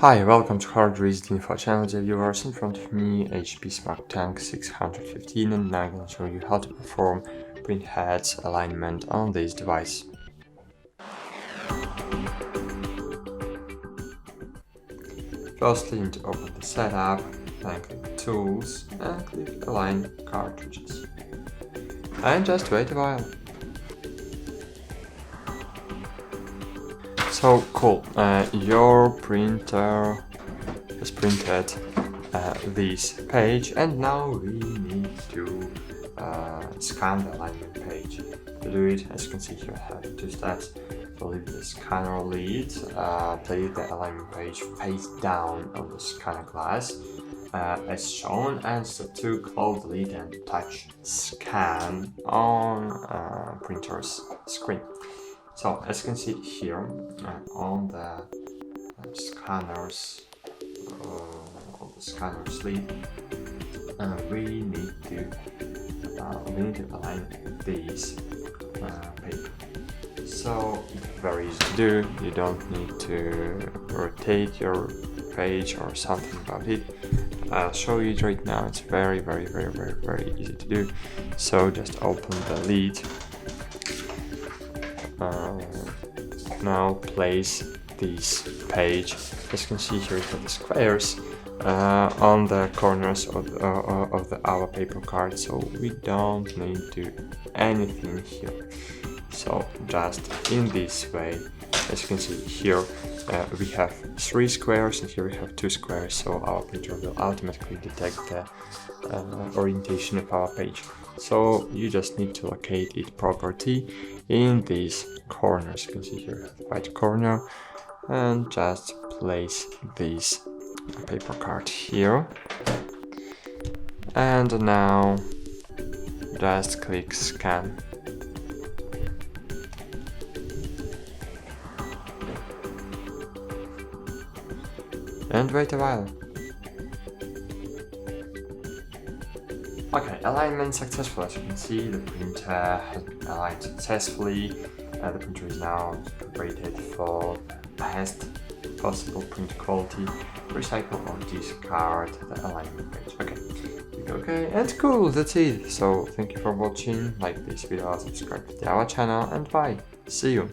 Hi, welcome to HardReset.Info channel, dear viewers. In front of me, HP Smart Tank 615, and now I'm going to show you how to perform Printhead's alignment on this device. Firstly, you need to open the setup, then click Tools, and click Align Cartridges. And just wait a while. So cool, your printer has printed this page, and now we need to scan the alignment page. To do it, as you can see here, I have two steps. So leave the scanner lid, place the alignment page face down on the scanner glass as shown, and step 2, close the lid and touch scan on printer's screen. So as you can see here on the scanner's lid, we need to align these paper. So very easy to do. You don't need to rotate your page or something about it. I'll show you it right now. It's very easy to do. So just open the lid. Now place this page. As you can see here, we have the squares on the corners of our paper card, so we don't need to do anything here. So just in this way, as you can see here, we have 3 squares and here we have 2 squares, so our printer will automatically detect the orientation of our page. So you just need to locate it properly in these corners. You can see here the white corner, and just place this paper card here. And now just click scan. And wait a while. Okay, alignment successful. As you can see, the printer has been aligned successfully. The printer is now rated for best possible print quality. Recycle or discard the alignment page. Okay, and cool, that's it. So thank you for watching. Like this video, subscribe to our channel, and bye. See you.